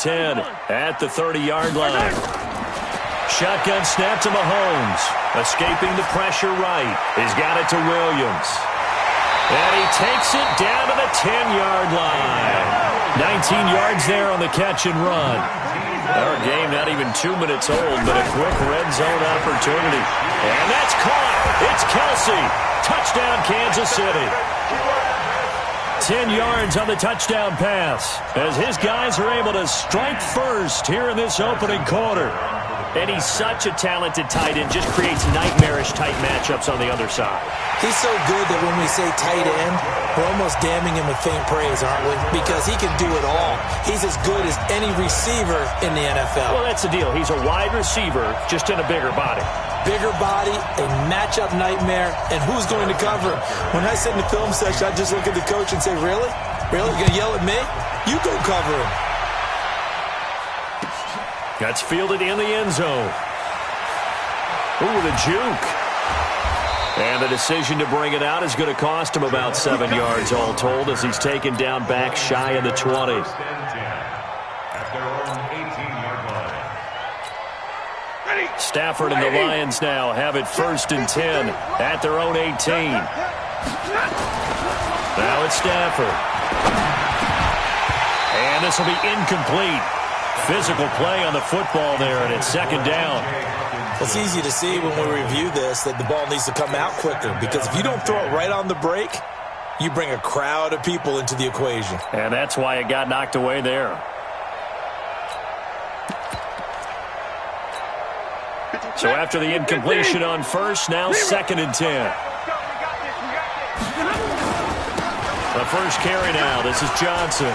10 at the 30-yard line. Shotgun snap to Mahomes. Escaping the pressure right. He's got it to Williams. And he takes it down to the 10-yard line. 19 yards there on the catch and run. Our game not even 2 minutes old, but a quick red zone opportunity. And that's caught. It's Kelsey. Touchdown, Kansas City. 10 yards on the touchdown pass as his guys are able to strike first here in this opening quarter. And he's such a talented tight end, just creates nightmarish tight matchups on the other side. He's so good that when we say tight end, we're almost damning him with faint praise, aren't we? Because he can do it all. He's as good as any receiver in the NFL. Well, that's the deal. He's a wide receiver, just in a bigger body. Bigger body, a matchup nightmare, and who's going to cover him? When I sit in the film session, I just look at the coach and say, really? Really? You're going to yell at me? You go cover him. That's fielded in the end zone. Ooh, the juke. And the decision to bring it out is going to cost him about 7 yards all told as he's taken down back shy of the 20. Stafford and the Lions now have it 1st and 10 at their own 18. Now it's Stafford. And this will be incomplete. Physical play on the football there, and it's 2nd down. It's easy to see when we review this that the ball needs to come out quicker, because if you don't throw it right on the break, you bring a crowd of people into the equation. And that's why it got knocked away there. So after the incompletion on first, now 2nd and 10. The first carry now. This is Johnson.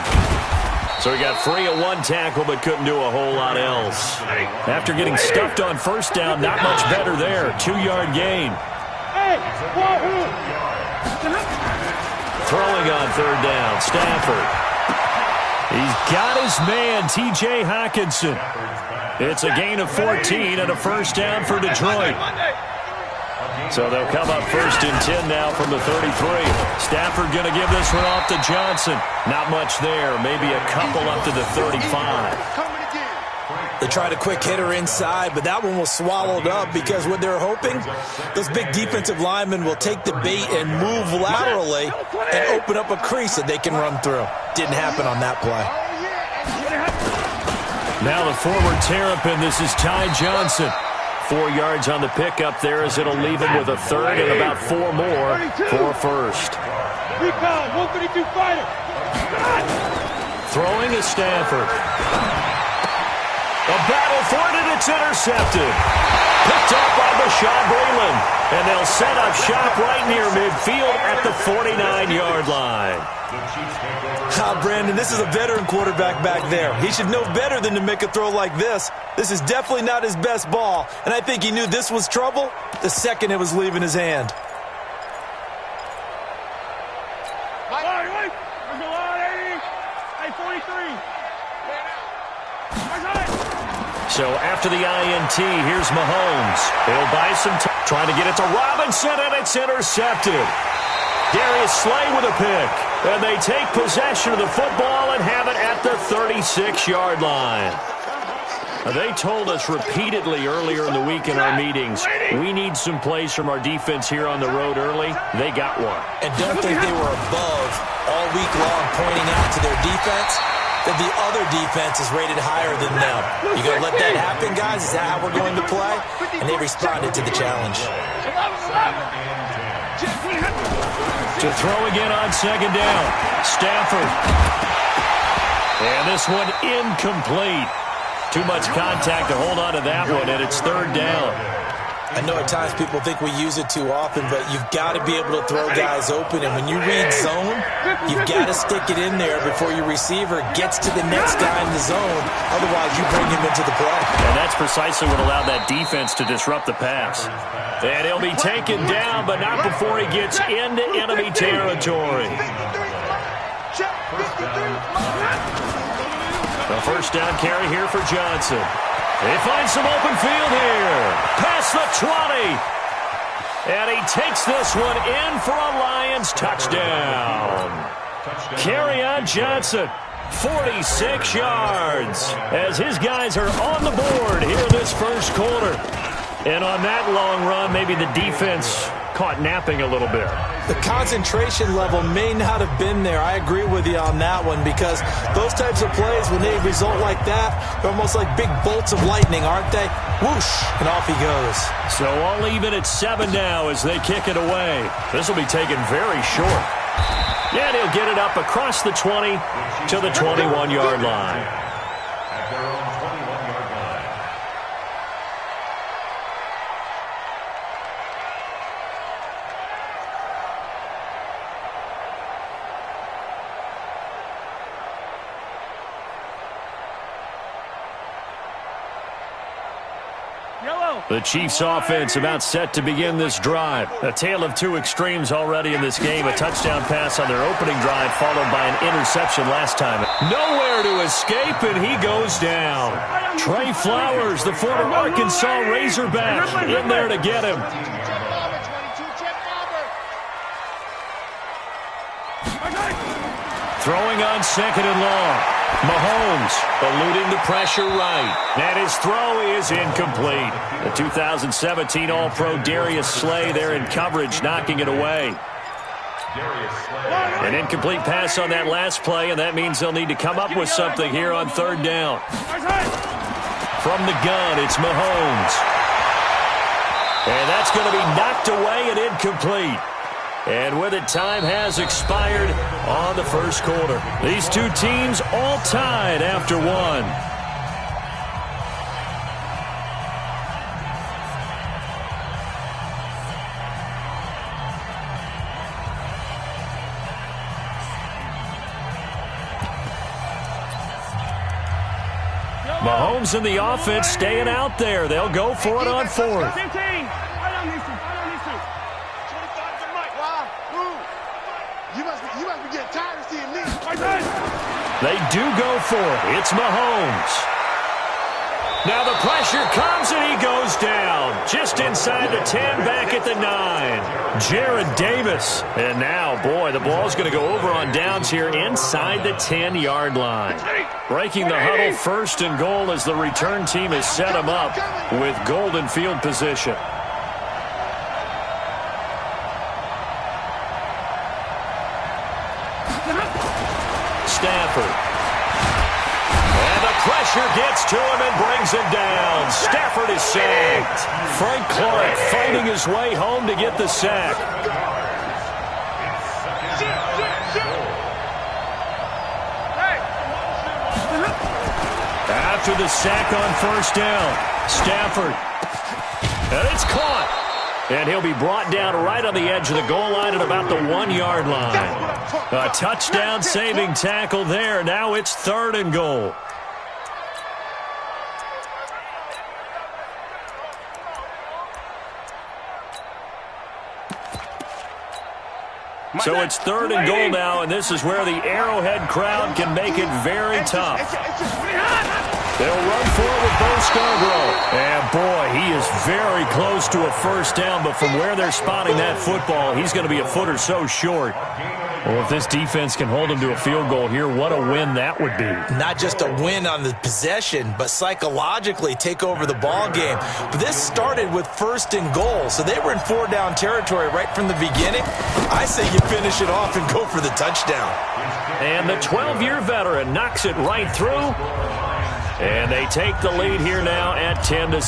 So he got free of one tackle but couldn't do a whole lot else. After getting stuffed on first down, not much better there. 2-yard gain. Throwing on 3rd down, Stafford. He's got his man, T.J. Hockenson. It's a gain of 14 and a 1st down for Detroit. So they'll come up 1st and 10 now from the 33. Stafford going to give this one off to Johnson. Not much there. Maybe a couple up to the 35. They tried a quick hitter inside, but that one was swallowed up because what they're hoping, those big defensive linemen will take the bait and move laterally and open up a crease that they can run through. Didn't happen on that play. Now the forward Terrapin, this is Ty Johnson. 4 yards on the pickup there as it'll leave him with a 3rd and about 4 more for 1st. Throwing is Stafford. A battle for it, and it's intercepted. Picked up by Bashaud Breeland. And they'll set up shop right near midfield at the 49-yard line. Brandon, this is a veteran quarterback back there. He should know better than to make a throw like this. This is definitely not his best ball, and I think he knew this was trouble the second it was leaving his hand. So after the INT, here's Mahomes. He'll buy some time, trying to get it to Robinson, and it's intercepted. Darius Slay with a pick. And they take possession of the football and have it at the 36-yard line. They told us repeatedly earlier in the week in our meetings, we need some plays from our defense here on the road early. They got one. And don't think they were above all week long pointing out to their defense that the other defense is rated higher than them. You going to let that happen, guys? Is that how we're going to play? And they responded to the challenge. To throw again on 2nd down. Stafford. And this one incomplete. Too much contact to hold on to that one, and it's 3rd down. I know at times people think we use it too often, but you've got to be able to throw guys open. And when you read zone, you've got to stick it in there before your receiver gets to the next guy in the zone. Otherwise, you bring him into the play. And that's precisely what allowed that defense to disrupt the pass. And he'll be taken down, but not before he gets into enemy territory. The 1st down carry here for Johnson. They find some open field here. Past the 20. And he takes this one in for a Lions touchdown. Carry on Johnson. 46 yards as his guys are on the board here this first quarter. And on that long run, maybe the defense caught napping a little bit. The concentration level may not have been there. I agree with you on that one, because those types of plays, when they result like that, they're almost like big bolts of lightning, aren't they? Whoosh, and off he goes. So all even at 7 now as they kick it away. This will be taken very short. And he'll get it up across the 20 to the 21-yard line. The Chiefs offense about set to begin this drive. A tale of two extremes already in this game. A touchdown pass on their opening drive followed by an interception last time. Nowhere to escape, and he goes down. Trey Flowers, the former Arkansas Razorback, in there to get him. Throwing on 2nd and long. Mahomes eluding the pressure right. And his throw is incomplete. The 2017 All-Pro Darius Slay there in coverage, knocking it away. An incomplete pass on that last play, and that means they'll need to come up with something here on 3rd down. From the gun, it's Mahomes. And that's going to be knocked away and incomplete. And with it, time has expired on the first quarter. These two teams all tied after one. Mahomes and the offense staying out there. They'll go for it on 4th. They do go for it. It's Mahomes. Now the pressure comes and he goes down. Just inside the 10, back at the 9. Jared Davis. And now, boy, the ball's going to go over on downs here inside the 10-yard line. Breaking the huddle, 1st and goal as the return team has set him up with golden field position. Stafford. And the pressure gets to him and brings him down. Stafford is sacked. Frank Clark fighting his way home to get the sack. After the sack on 1st down, Stafford. And it's caught. And he'll be brought down right on the edge of the goal line at about the 1-yard line. A touchdown-saving tackle there. Now it's 3rd and goal. So it's 3rd and goal now, and this is where the Arrowhead crowd can make it very tough. They'll run for it with Bo Scarborough. And, boy, he is very close to a 1st down, but from where they're spotting that football, he's going to be a foot or so short. Well, if this defense can hold him to a field goal here, what a win that would be. Not just a win on the possession, but psychologically take over the ball game. But this started with 1st and goal, so they were in 4-down territory right from the beginning. I say you finish it off and go for the touchdown. And the 12-year veteran knocks it right through. And they take the lead here now at 10-7.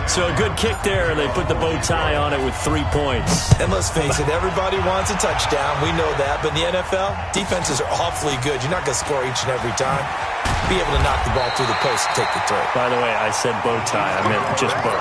So a good kick there, and they put the bow tie on it with 3 points. And let's face it, everybody wants a touchdown. We know that. But in the NFL, defenses are awfully good. You're not going to score each and every time. Be able to knock the ball through the post and take the throw. By the way, I said bow tie. I meant just bow.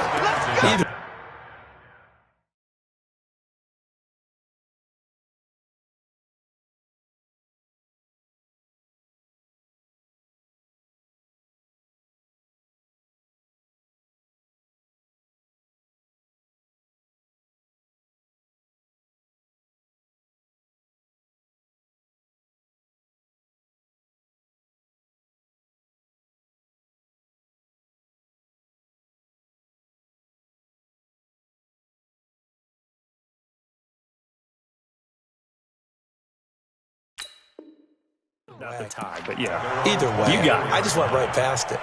Not the tie, but yeah. Either way, you got it. I just went right past it.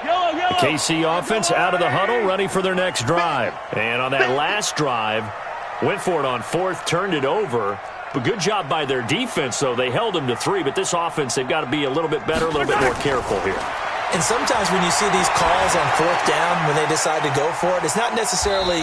The KC offense out of the huddle, ready for their next drive. And on that last drive, went for it on fourth, turned it over. But good job by their defense, though. They held them to 3, but this offense, they've got to be a little bit better, a little bit more careful here. And sometimes when you see these calls on fourth down, when they decide to go for it, it's not necessarily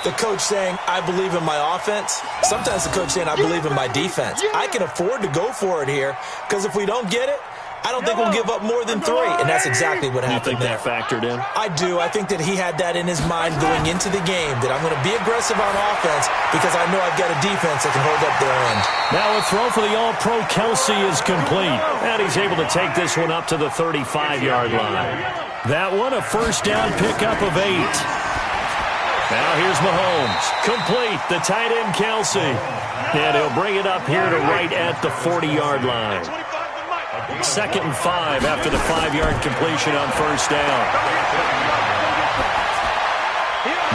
the coach saying, I believe in my offense. Sometimes the coach saying, I believe in my defense. I can afford to go for it here because if we don't get it, I don't think we'll give up more than 3. And that's exactly what happened there. You think that factored in? I do. I think that he had that in his mind going into the game, that I'm going to be aggressive on offense because I know I've got a defense that can hold up their end. Now a throw for the All-Pro Kelsey is complete. And he's able to take this one up to the 35-yard line. That one, a first down pickup of 8. Now here's Mahomes. Complete, the tight end Kelsey. And he'll bring it up here to right at the 40-yard line. 2nd and 5 after the 5-yard completion on first down.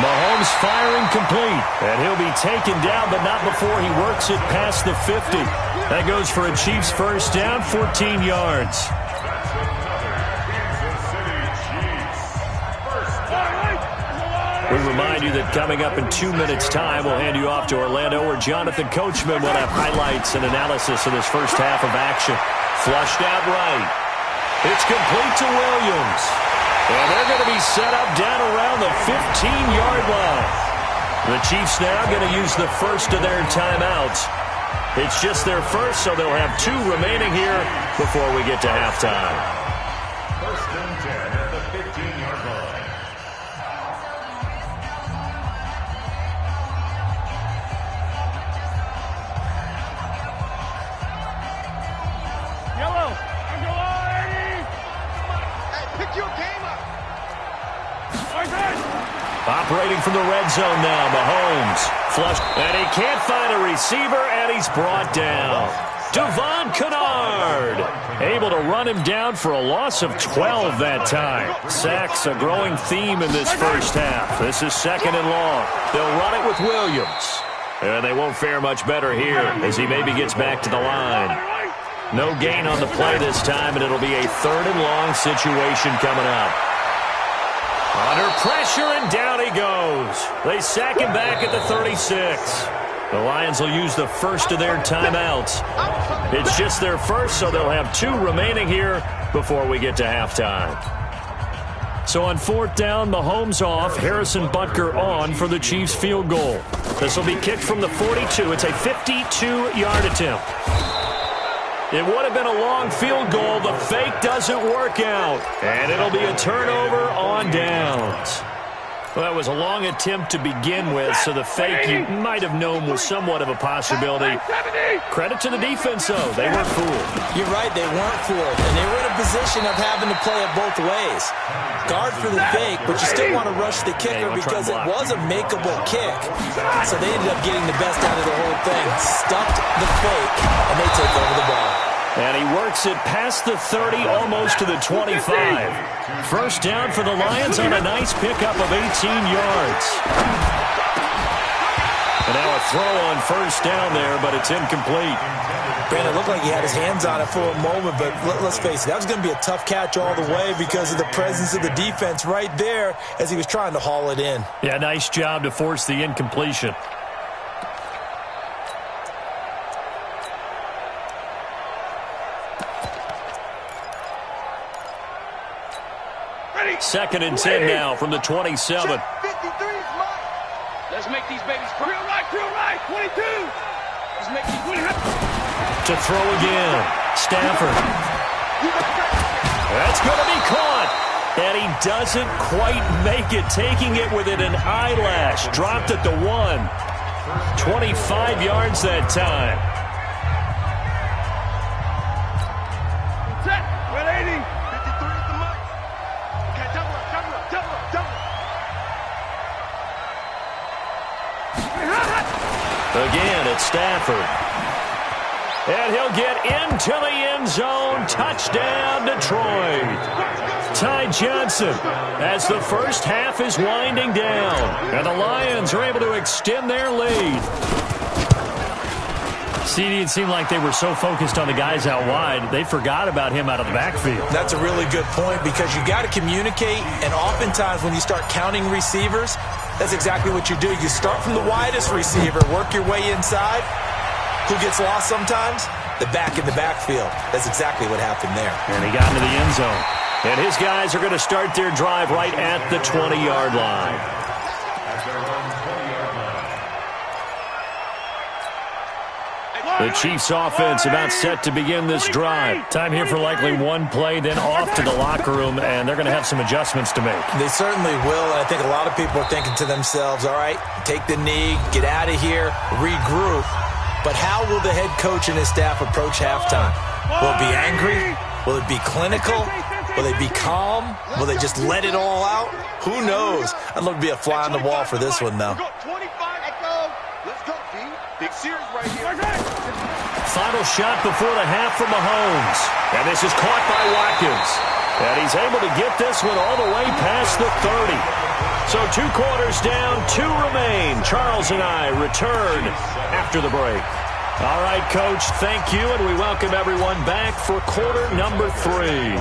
Mahomes firing complete. And he'll be taken down, but not before he works it past the 50. That goes for a Chiefs first down, 14 yards. We remind you that coming up in 2 minutes' time, we'll hand you off to Orlando, where Jonathan Coachman will have highlights and analysis of this first half of action. Flushed out right. It's complete to Williams. And they're going to be set up down around the 15-yard line. The Chiefs now going to use the first of their timeouts. It's just their first, so they'll have 2 remaining here before we get to halftime. First and 10 at the 15-yard line. Operating from the red zone now, Mahomes. Flushed, and he can't find a receiver, and he's brought down. Devon Kennard, able to run him down for a loss of 12 that time. Sacks, a growing theme in this first half. This is 2nd and long. They'll run it with Williams. And they won't fare much better here as he maybe gets back to the line. No gain on the play this time, and it'll be a 3rd and long situation coming up. Under pressure, and down he goes. They sack him back at the 36. The Lions will use the first of their timeouts. It's just their first, so they'll have 2 remaining here before we get to halftime. So on 4th down, Mahomes off, Harrison Butker on for the Chiefs field goal. This will be kicked from the 42. It's a 52-yard attempt. It would have been a long field goal. The fake doesn't work out. And it'll be a turnover on downs. Well, that was a long attempt to begin with, so the fake you might have known was somewhat of a possibility. Credit to the defense, though. They weren't fooled. You're right, they weren't fooled. And they were in a position of having to play it both ways. Guard for the fake, but you still want to rush the kicker because it was a makeable kick. So they ended up getting the best out of the whole thing. Stuffed the fake, and they take over the ball. And he works it past the 30, almost to the 25. First down for the Lions on a nice pickup of 18 yards. And now a throw on first down there, but it's incomplete. Brandon, it looked like he had his hands on it for a moment, but let's face it, that was going to be a tough catch all the way because of the presence of the defense right there as he was trying to haul it in. Yeah, nice job to force the incompletion. Second and 10 now from the 27. 53 is mine. Let's make these babies cry. Real right, 22. Let's make these 20. To throw again. Stafford. That's going to be caught. And he doesn't quite make it, taking it within an eyelash. Dropped at the 1. 25 yards that time. Set. 180. 53 is the mark. Okay, double up. Again, it's Stafford. And he'll get into the end zone. Touchdown, Detroit. Ty Johnson as the first half is winding down. And the Lions are able to extend their lead. CD, it seemed like they were so focused on the guys out wide, they forgot about him out of the backfield. That's a really good point because you got to communicate, and oftentimes when you start counting receivers, that's exactly what you do. You start from the widest receiver, work your way inside. Who gets lost sometimes? The back in the backfield. That's exactly what happened there. And he got into the end zone. And his guys are going to start their drive right at the 20-yard line. The Chiefs offense about set to begin this drive. Time here for likely one play, then off to the locker room, and they're going to have some adjustments to make. They certainly will, and I think a lot of people are thinking to themselves, all right, take the knee, get out of here, regroup. But how will the head coach and his staff approach halftime? Will it be angry? Will it be clinical? Will they be calm? Will they just let it all out? Who knows? I'd love to be a fly on the wall for this one, though. Big series right here. Final shot before the half from Mahomes. And this is caught by Watkins. And he's able to get this one all the way past the 30. So 2 quarters down, 2 remain. Charles and I return after the break. All right, Coach, thank you, and we welcome everyone back for quarter number 3.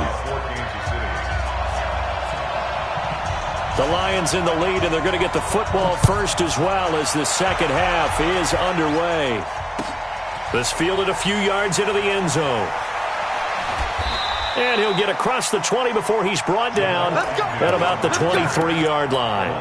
The Lions in the lead, and they're going to get the football first as well as the second half is underway. This fielded a few yards into the end zone. And he'll get across the 20 before he's brought down at about the 23-yard line.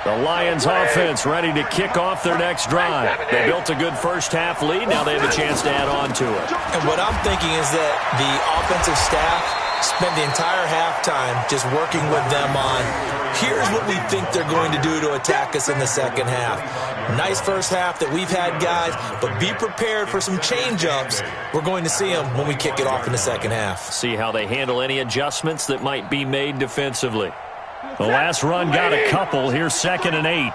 The Lions offense ready to kick off their next drive. They built a good first half lead. Now they have a chance to add on to it. And what I'm thinking is that the offensive staff spent the entire halftime just working with them on, here's what we think they're going to do to attack us in the second half. Nice first half that we've had, guys, but be prepared for some change-ups. We're going to see them when we kick it off in the second half. See how they handle any adjustments that might be made defensively. The last run got a couple. Here's 2nd and 8.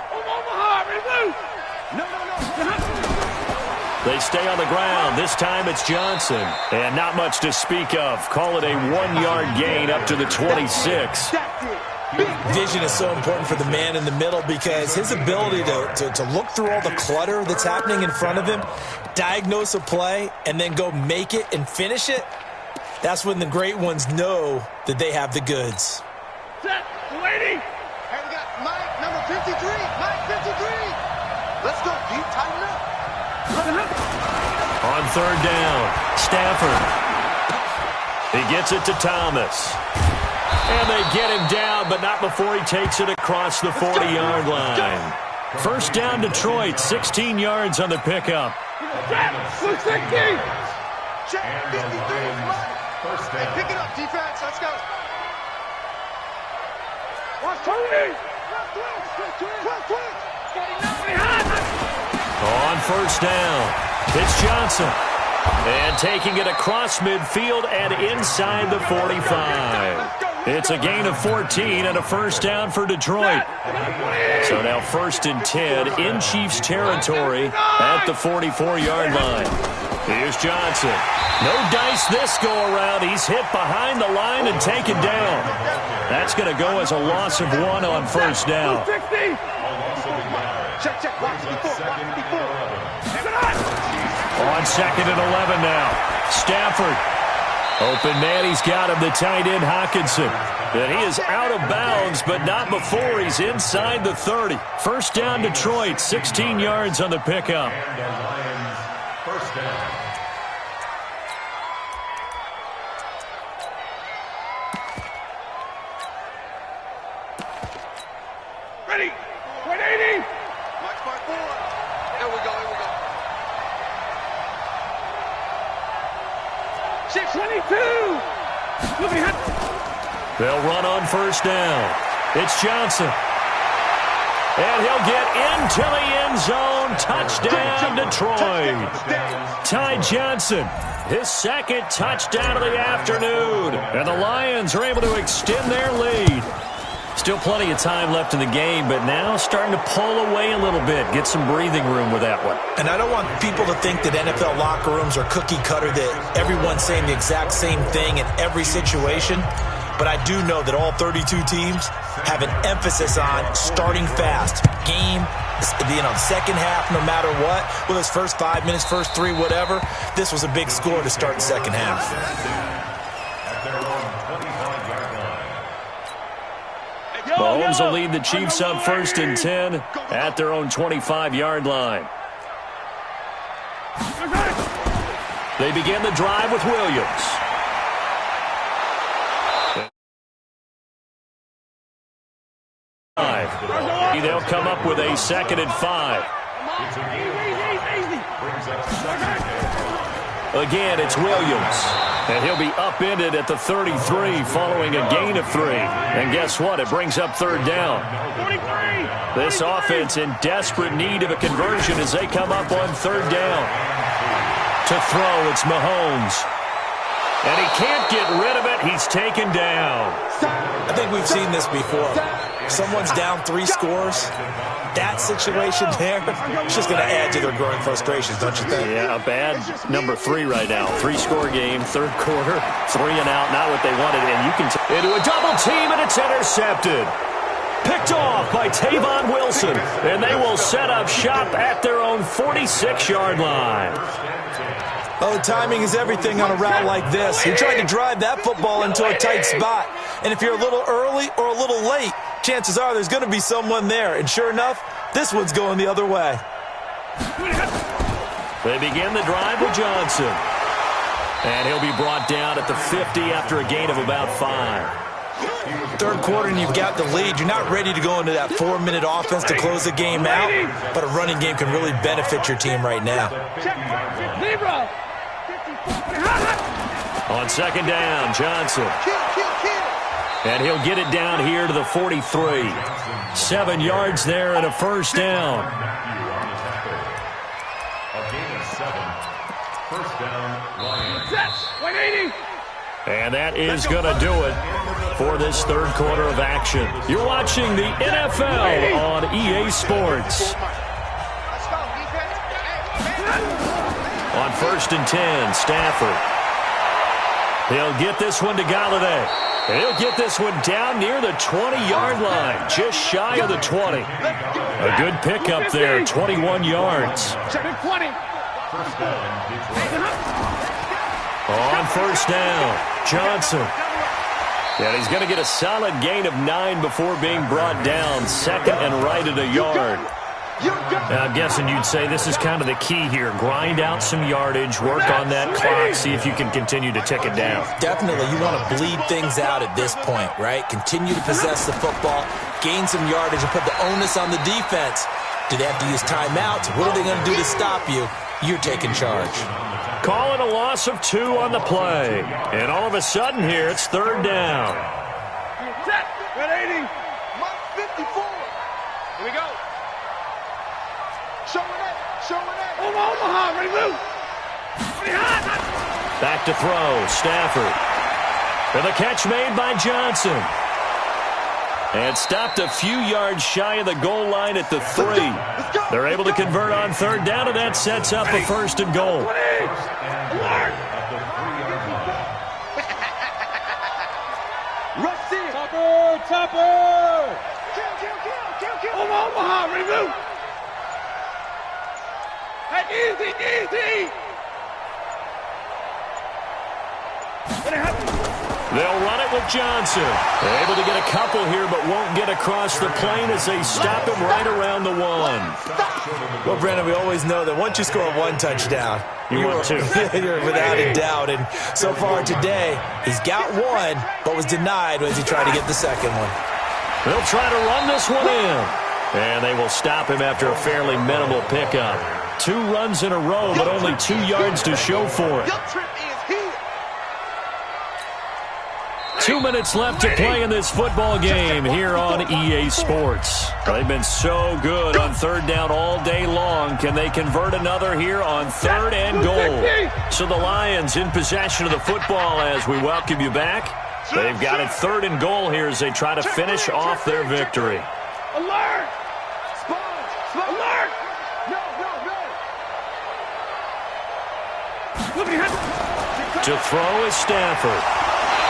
They stay on the ground. This time it's Johnson. And not much to speak of. Call it a 1-yard gain up to the 26. Vision is so important for the man in the middle because his ability to look through all the clutter that's happening in front of him, diagnose a play, and then go make it and finish it, that's when the great ones know that they have the goods. Set, waiting. Hey, we got Mike, number 53. Mike, 53. Let's go, deep, tighten up. On 3rd down, Stafford. He gets it to Thomas. And they get him down, but not before he takes it across the 40-yard line. First down, Detroit, 16 yards on the pickup. Check, 53. Hey, pick it up, defense. Let's go. On 1st down, it's Johnson. And taking it across midfield and inside the 45. It's a gain of 14 and a first down for Detroit. So now 1st and 10 in Chiefs territory at the 44-yard line. Here's Johnson. No dice this go-around. He's hit behind the line and taken down. That's going to go as a loss of 1 on 1st down. On 2nd and 11 now. Stafford. Open man, he's got him, the tight end Hockenson. And he is out of bounds, but not before he's inside the 30. First down, Detroit, 16 yards on the pickup. First down. Ready. 180. Watch my board. Here we go. 622. They'll run on 1st down. It's Johnson. And he'll get into the end zone. Touchdown, Detroit. Ty Johnson, his 2nd touchdown of the afternoon. And the Lions are able to extend their lead. Still plenty of time left in the game, but now starting to pull away a little bit. Get some breathing room with that one. And I don't want people to think that NFL locker rooms are cookie cutter, that everyone's saying the exact same thing in every situation. but I do know that all 32 teams have an emphasis on starting fast. Game, second half, no matter what, whether it's first 5 minutes, first 3, whatever, this was a big score to start the second half. Mahomes will lead the Chiefs up 1st and 10 at their own 25-yard line. They begin the drive with Williams. They'll come up with a 2nd and 5. Again, it's Williams. And he'll be upended at the 33 following a gain of 3. And guess what? It brings up 3rd down. This offense in desperate need of a conversion as they come up on 3rd down. To throw, it's Mahomes. And he can't get rid of it. He's taken down. I think we've seen this before. Someone's down 3 scores. That situation there, it's just going to add to their growing frustrations, don't you think? Yeah, a bad number 3 right now. 3-score game, 3rd quarter, 3 and out, not what they wanted. And you can into a double team, and it's intercepted. Picked off by Tavon Wilson, and they will set up shop at their own 46-yard line. Oh, timing is everything on a route like this. He tried to drive that football into a tight spot. And if you're a little early or a little late, chances are there's going to be someone there. And sure enough, this one's going the other way. They begin the drive with Johnson. And he'll be brought down at the 50 after a gain of about 5. 3rd quarter and you've got the lead. You're not ready to go into that 4-minute offense to close the game out. But a running game can really benefit your team right now. On 2nd down, Johnson. And he'll get it down here to the 43. 7 yards there and a 1st down. And that is going to do it for this 3rd quarter of action. You're watching the NFL on EA Sports. On 1st and 10, Stafford. He'll get this one to Galladay. He'll get this one down near the 20-yard line, just shy of the 20. A good pickup there, 21 yards. On 1st down, Johnson. And he's going to get a solid gain of 9 before being brought down, 2nd and right at a yard. Now, I'm guessing you'd say this is kind of the key here. Grind out some yardage, work on that clock, see if you can continue to tick it down. Definitely. You want to bleed things out at this point, right? Continue to possess the football, gain some yardage, and put the onus on the defense. Do they have to use timeouts? What are they going to do to stop you? You're taking charge. Call it a loss of 2 on the play. And all of a sudden here, it's 3rd down. Set. 180. 54. Here we go. Omaha, ready to move. Back to throw, Stafford. For the catch made by Johnson. And stopped a few yards shy of the goal line at the 3. They're able to convert on 3rd down, and that sets up a 1st and goal. Topper! Kill! Omaha, ready to move. Hey, easy! They'll run it with Johnson. They're able to get a couple here, but won't get across the plane as they stop him right around the 1. Well, Brandon, we always know that once you score 1 touchdown, you want 2. You're without a doubt. And so far today, he's got 1, but was denied as he tried to get the 2nd one. They'll try to run this one in. And they will stop him after a fairly minimal pickup. 2 runs in a row, but only 2 yards to show for it. 2 minutes left to play in this football game here on EA Sports. They've been so good on 3rd down all day long. Can they convert another here on 3rd and goal? So the Lions in possession of the football as we welcome you back. They've got it 3rd and goal here as they try to finish off their victory. Alert! Alert! To throw is Stafford.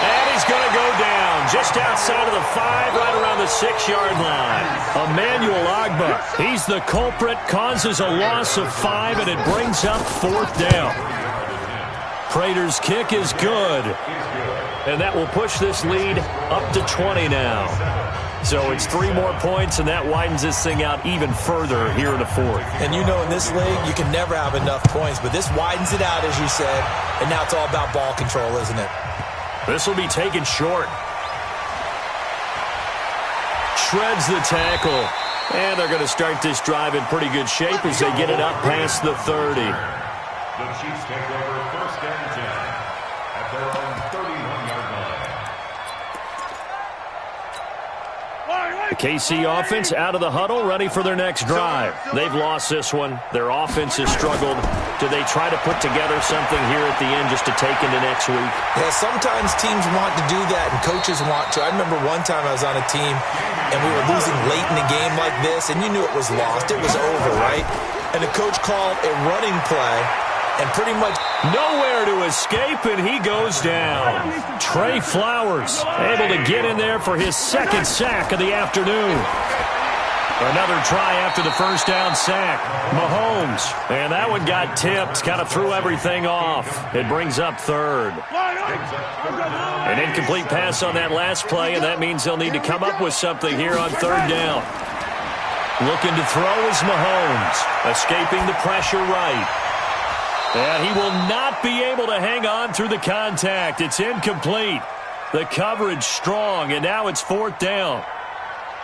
And he's going to go down just outside of the 5, right around the 6-yard line. Emmanuel Agba, he's the culprit, causes a loss of 5, and it brings up 4th down. Prater's kick is good, and that will push this lead up to 20 now. So it's 3 more points, and that widens this thing out even further here in the 4th. And you know in this league, you can never have enough points, but this widens it out, as you said, and now it's all about ball control, isn't it? This will be taken short. Shreds the tackle. And they're going to start this drive in pretty good shape as they get it up past the 30. The Chiefs take over 1st and 10 at their own 31-yard line. The KC offense out of the huddle, ready for their next drive. They've lost this one. Their offense has struggled. Do they try to put together something here at the end just to take into next week? Yeah, sometimes teams want to do that and coaches want to. I remember one time I was on a team and we were losing late in a game like this, and you knew it was lost. It was over, right? And the coach called a running play and pretty much nowhere to escape, and he goes down. Trey Flowers able to get in there for his 2nd sack of the afternoon. Another try after the 1st down sack. Mahomes, and that one got tipped, kind of threw everything off. It brings up 3rd. An incomplete pass on that last play, and that means they'll need to come up with something here on 3rd down. Looking to throw is Mahomes, escaping the pressure right. And he will not be able to hang on through the contact. It's incomplete. The coverage strong, and now it's 4th down.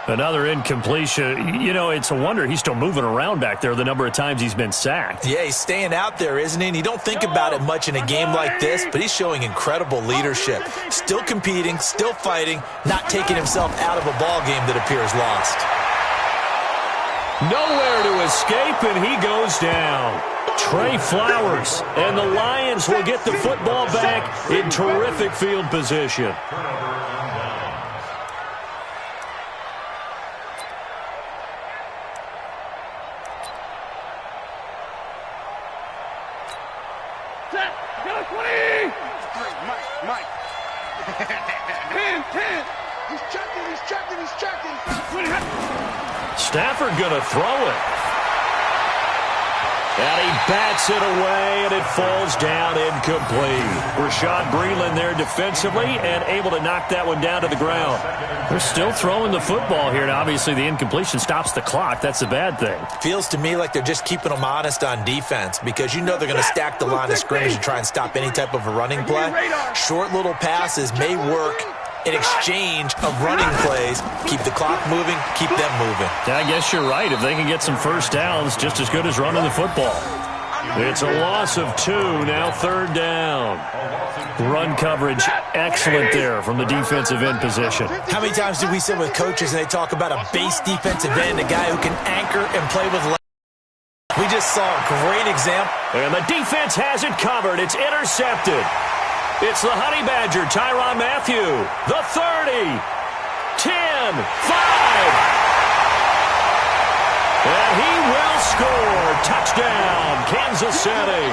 Another incompletion. You know, it's a wonder he's still moving around back there the number of times he's been sacked. Yeah, he's staying out there, isn't he? And you don't think about it much in a game like this, but he's showing incredible leadership. Still competing, still fighting, not taking himself out of a ball game that appears lost. Nowhere to escape, and he goes down. Trey Flowers, and the Lions will get the football back in terrific field position. Mike. 10. He's checking. Stafford gonna throw it. And he bats it away, and it falls down incomplete. Rashad Breeland there defensively and able to knock that one down to the ground. They're still throwing the football here, and obviously the incompletion stops the clock. That's the bad thing. Feels to me like they're just keeping them honest on defense because you know they're going to stack the line of scrimmage and try and stop any type of a running play. Short little passes may work in exchange of running plays. Keep the clock moving, keep them moving. I guess you're right. If they can get some 1st downs, just as good as running the football. It's a loss of 2, now 3rd down. Run coverage, excellent there from the defensive end position. How many times do we sit with coaches and they talk about a base defensive end, a guy who can anchor and play with legs? We just saw a great example. And the defense has it covered. It's intercepted. It's the Honey Badger, Tyrann Mathieu. The 30, 10, 5. And he will score. Touchdown, Kansas City.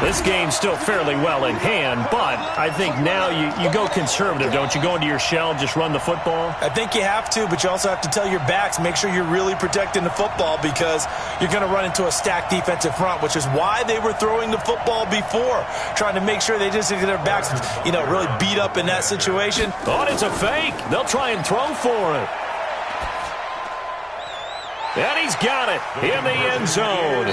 This game's still fairly well in hand, but I think now you go conservative, don't you? Go into your shell, just run the football? I think you have to, but you also have to tell your backs, make sure you're really protecting the football because you're going to run into a stacked defensive front, which is why they were throwing the football before, trying to make sure they just get their backs, really beat up in that situation. Oh, it's a fake. They'll try and throw for it. And he's got it in the end zone.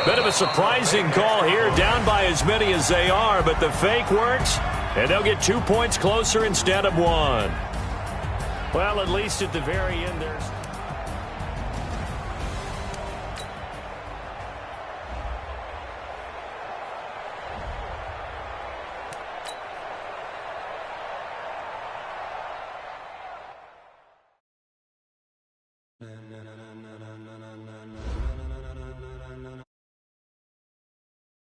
Bit of a surprising call here, down by as many as they are, but the fake works, and they'll get 2 points closer instead of 1. Well, at least at the very end, there's...